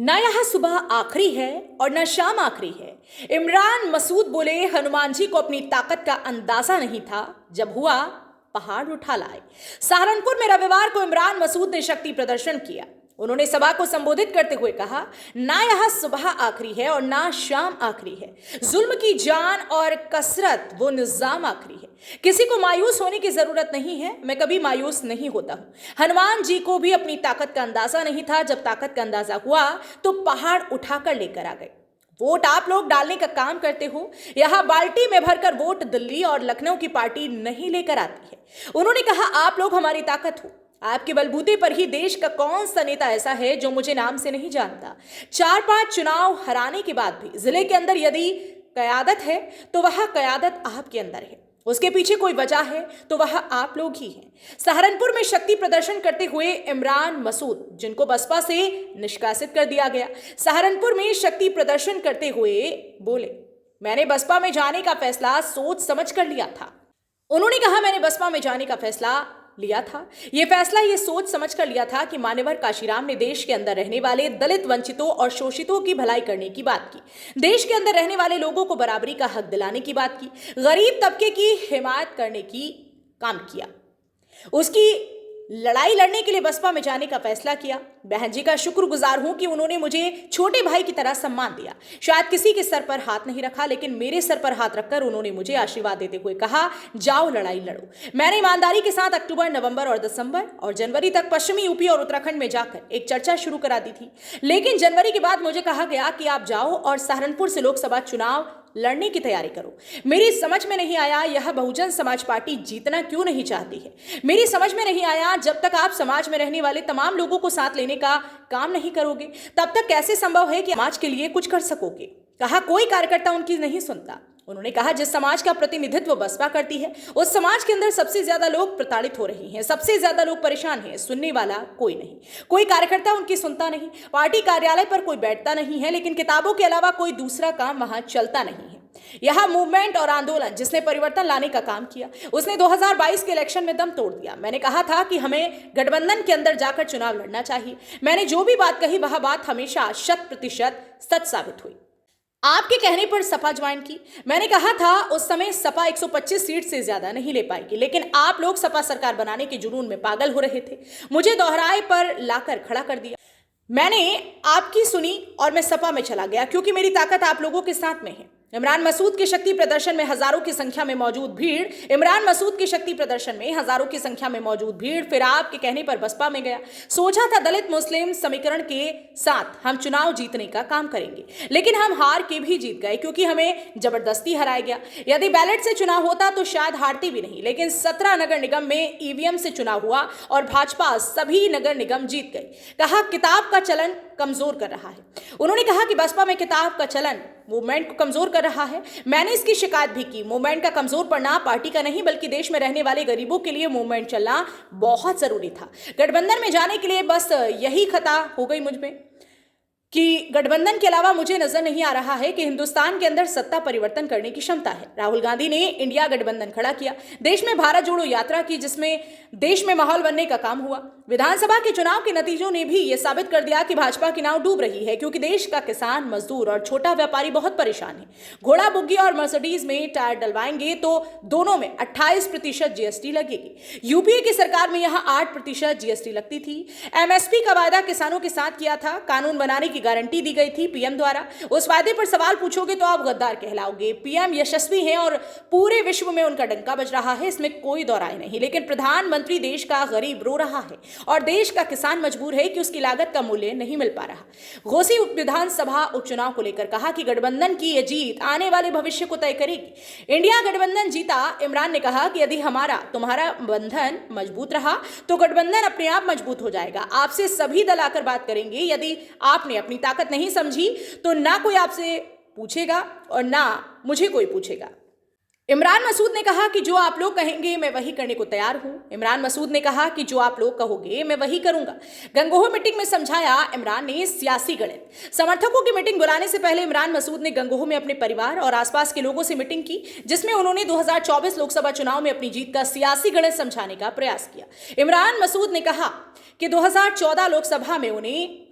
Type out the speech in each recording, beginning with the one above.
ना यहाँ सुबह आखिरी है और ना शाम आखिरी है। इमरान मसूद बोले, हनुमान जी को अपनी ताकत का अंदाजा नहीं था, जब हुआ पहाड़ उठा लाए। सहारनपुर में रविवार को इमरान मसूद ने शक्ति प्रदर्शन किया। उन्होंने सभा को संबोधित करते हुए कहा, ना यहाँ सुबह आखिरी है और ना शाम आखिरी है। जुल्म की जान और कसरत वो निजाम आखिरी है। किसी को मायूस होने की जरूरत नहीं है। मैं कभी मायूस नहीं होता हूं। हनुमान जी को भी अपनी ताकत का अंदाजा नहीं था। जब ताकत का अंदाजा हुआ तो पहाड़ उठाकर लेकर आ गए। वोट आप लोग डालने का काम करते हो। यहां बाल्टी में भरकर वोट दिल्ली और लखनऊ की पार्टी नहीं लेकर आती है। उन्होंने कहा, आप लोग हमारी ताकत हो। आपके बलबूते पर ही देश का कौन सा नेता ऐसा है जो मुझे नाम से नहीं जानता। 4-5 चुनाव हराने के बाद भी जिले के अंदर यदि कयादत है तो वह कयादत आपके अंदर है। उसके पीछे कोई वजह है तो वह आप लोग ही हैं। सहारनपुर में शक्ति प्रदर्शन करते हुए इमरान मसूद, जिनको बसपा से निष्कासित कर दिया गया, सहारनपुर में शक्ति प्रदर्शन करते हुए बोले, मैंने बसपा में जाने का फैसला सोच समझ कर लिया था। उन्होंने कहा, मैंने बसपा में जाने का फैसला लिया था। यह फैसला ये सोच समझ कर लिया था कि मान्यवर काशीराम ने देश के अंदर रहने वाले दलित, वंचितों और शोषितों की भलाई करने की बात की। देश के अंदर रहने वाले लोगों को बराबरी का हक दिलाने की बात की। गरीब तबके की हिमायत करने की काम किया। उसकी लड़ाई लड़ने के लिए बसपा में जाने का फैसला किया। बहन जी का शुक्रगुजार हूं कि उन्होंने मुझे छोटे भाई की तरह सम्मान दिया। शायद किसी के सर पर हाथ नहीं रखा, लेकिन मेरे सर पर हाथ रखकर उन्होंने मुझे आशीर्वाद देते हुए कहा, जाओ लड़ाई लड़ो। मैंने ईमानदारी के साथ अक्टूबर, नवंबर और दिसंबर और जनवरी तक पश्चिमी यूपी और उत्तराखंड में जाकर एक चर्चा शुरू करा दी थी। लेकिन जनवरी के बाद मुझे कहा गया कि आप जाओ और सहारनपुर से लोकसभा चुनाव लड़ने की तैयारी करो। मेरी समझ में नहीं आया यह बहुजन समाज पार्टी जीतना क्यों नहीं चाहती है। मेरी समझ में नहीं आया, जब तक आप समाज में रहने वाले तमाम लोगों को साथ लेने का काम नहीं करोगे तब तक कैसे संभव है कि समाज के लिए कुछ कर सकोगे। कहा, कोई कार्यकर्ता उनकी नहीं सुनता। उन्होंने कहा, जिस समाज का प्रतिनिधित्व बसपा करती है उस समाज के अंदर सबसे ज्यादा लोग प्रताड़ित हो रहे हैं, सबसे ज्यादा लोग परेशान हैं। सुनने वाला कोई नहीं, कोई कार्यकर्ता उनकी सुनता नहीं। पार्टी कार्यालय पर कोई बैठता नहीं है, लेकिन किताबों के अलावा कोई दूसरा काम वहां चलता नहीं है। यह मूवमेंट और आंदोलन जिसने परिवर्तन लाने का काम किया, उसने 2022 के इलेक्शन में दम तोड़ दिया। मैंने कहा था कि हमें गठबंधन के अंदर जाकर चुनाव लड़ना चाहिए। मैंने जो भी बात कही वह बात हमेशा 100% सच साबित हुई। आपके कहने पर सपा ज्वाइन की। मैंने कहा था उस समय सपा 125 सीट से ज्यादा नहीं ले पाएगी, लेकिन आप लोग सपा सरकार बनाने के जुनून में पागल हो रहे थे। मुझे दोहराए पर लाकर खड़ा कर दिया। मैंने आपकी सुनी और मैं सपा में चला गया, क्योंकि मेरी ताकत आप लोगों के साथ में है। इमरान मसूद के शक्ति प्रदर्शन में हजारों की संख्या में मौजूद भीड़, इमरान मसूद के शक्ति प्रदर्शन में हजारों की संख्या में मौजूद भीड़ फिर आपके कहने पर बसपा में गया। सोचा था दलित मुस्लिम समीकरण के साथ हम चुनाव जीतने का काम करेंगे, लेकिन हम हार के भी जीत गए, क्योंकि हमें जबरदस्ती हराया गया। यदि बैलेट से चुनाव होता तो शायद हारती भी नहीं, लेकिन 17 नगर निगम में ईवीएम से चुनाव हुआ और भाजपा सभी नगर निगम जीत गई। कहा, किताब का चलन कमजोर कर रहा है। उन्होंने कहा कि बसपा में किताब का चलन मूवमेंट को कमजोर कर रहा है। मैंने इसकी शिकायत भी की। मूवमेंट का कमजोर पड़ना पार्टी का नहीं, बल्कि देश में रहने वाले गरीबों के लिए मूवमेंट चलना बहुत जरूरी था। गठबंधन में जाने के लिए बस यही खता हो गई मुझ में कि गठबंधन के अलावा मुझे नजर नहीं आ रहा है कि हिंदुस्तान के अंदर सत्ता परिवर्तन करने की क्षमता है। राहुल गांधी ने इंडिया गठबंधन खड़ा किया, देश में भारत जोड़ो यात्रा की, जिसमें देश में माहौल बनने का काम हुआ। विधानसभा के चुनाव के नतीजों ने भी यह साबित कर दिया कि भाजपा की नाव डूब रही है, क्योंकि देश का किसान, मजदूर और छोटा व्यापारी बहुत परेशान है। घोड़ा बुग्गी और मर्सिडीज में टायर डलवाएंगे तो दोनों में 28% जीएसटी लगेगी। यूपीए की सरकार में यहां 8% जीएसटी लगती थी। एमएसपी का वायदा किसानों के साथ किया था। कानून बनाने की गारंटी दी गई थी पीएम द्वारा। उस वायदे पर सवाल पूछोगे तो आप गद्दार कहलाओगे। पीएम यशस्वी हैं और पूरे विश्व में उनका डंका बज रहा है, इसमें कोई दो राय नहीं, लेकिन प्रधानमंत्री देश का गरीब रो रहा है और देश का किसान मजबूर है कि उसकी लागत का मूल्य नहीं मिल पा रहा। घोसी विधानसभा उपचुनाव को लेकर कहा कि गठबंधन की यह जीत आने वाले भविष्य को तय करेगी। इंडिया गठबंधन जीता। इमरान ने कहा कि यदि हमारा तुम्हारा बंधन मजबूत रहा तो गठबंधन अपने आप मजबूत हो जाएगा। आपसे सभी दल आकर बात करेंगे। यदि आपने अपनी ताकत नहीं समझी तो ना कोई आपसे पूछेगा और ना मुझे कोई पूछेगा। इमरान मसूद ने कहा कि जो आप लोग कहेंगे मैं वही करने को तैयार हूं। इमरान मसूद ने कहा कि जो आप लोग कहोगे मैं वही करूंगा। गंगोह मीटिंग में समझाया इमरान ने सियासी गणित। समर्थकों की मीटिंग बुलाने से पहले इमरान मसूद ने गंगोह में अपने परिवार और आसपास के लोगों से मीटिंग की, जिसमें उन्होंने 2024 लोकसभा चुनाव में अपनी जीत का सियासी गणित समझाने का प्रयास किया। इमरान मसूद ने कहा कि 2014 लोकसभा में उन्हें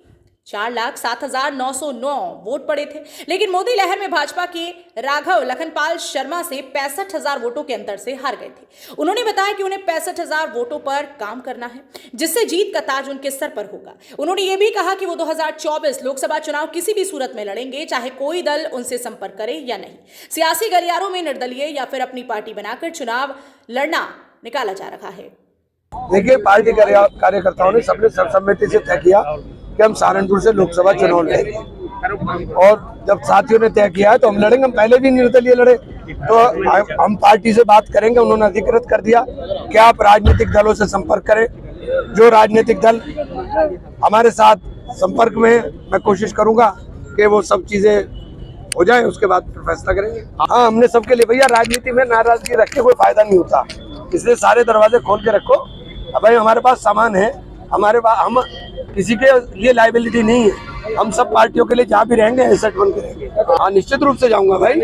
4,07,909 वोट पड़े थे। लेकिन मोदी लहर में भाजपा के राघव लखनपाल शर्मा से 65,000 वोटों के अंतर से हार गए थे। उन्होंने बताया कि उन्हें 65,000 वोटों पर काम करना है, जिससे जीत का ताज उनके सर पर होगा। उन्होंने ये भी कहा कि वो 2024 लोकसभा चुनाव किसी भी सूरत में लड़ेंगे, चाहे कोई दल उनसे संपर्क करे या नहीं। सियासी गलियारों में निर्दलीय या फिर अपनी पार्टी बनाकर चुनाव लड़ना निकाला जा रहा है। देखिए, पार्टी कार्यकर्ताओं ने सबने सर्वसम्मति से तय किया कि हम सहारनपुर से लोकसभा चुनाव लड़ेंगे, और जब साथियों ने तय किया है तो हम लड़ेंगे। हम पहले भी निर्दलीय लड़े, तो हम पार्टी से बात करेंगे। उन्होंने अधिकृत कर दिया कि आप राजनीतिक दलों से संपर्क करें। जो राजनीतिक दल हमारे साथ संपर्क में, मैं कोशिश करूंगा कि वो सब चीजें हो जाए, उसके बाद फिर फैसला करेंगे। हाँ, हमने सबके लिए, भैया राजनीति में नाराजगी रख के कोई फायदा नहीं होता, इसलिए सारे दरवाजे खोल के रखो। अब भाई हमारे पास सामान है, हमारे पास, हम किसी के लिए लायबिलिटी नहीं है। हम सब पार्टियों के लिए जहाँ भी रहेंगे एसेट बन के रहेंगे। हाँ, निश्चित रूप से जाऊंगा भाई।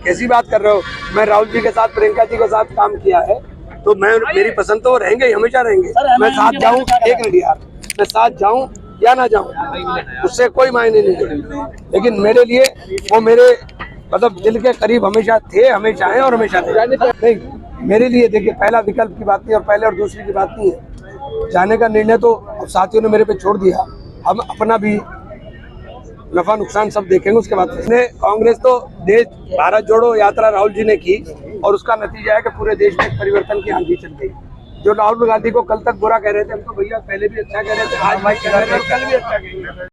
कैसी बात कर रहे हो? मैं राहुल जी के साथ, प्रियंका जी के साथ काम किया है, तो मेरी पसंद तो रहेंगे ही, हमेशा रहेंगे। मैं साथ जाऊँ, एक मिनट यार, मैं साथ जाऊँ या ना जाऊँ, उससे कोई मायने नहीं है। लेकिन मेरे लिए वो मेरे मतलब दिल के करीब हमेशा थे, हमेशा हैं और हमेशा नहीं। मेरे लिए देखिए, पहला विकल्प की बात नहीं, और पहले और दूसरी की बात नहीं है। जाने का निर्णय तो अब साथियों ने मेरे पे छोड़ दिया। हम अपना भी नफा नुकसान सब देखेंगे, उसके बाद। कांग्रेस तो देश भारत जोड़ो यात्रा राहुल जी ने की, और उसका नतीजा है कि पूरे देश में एक परिवर्तन की आंधी चल गई। जो राहुल गांधी को कल तक बुरा कह रहे थे, हम तो भैया पहले भी अच्छा कह रहे थे, आज भाई कह रहे थे, कल भी अच्छा कहेंगे।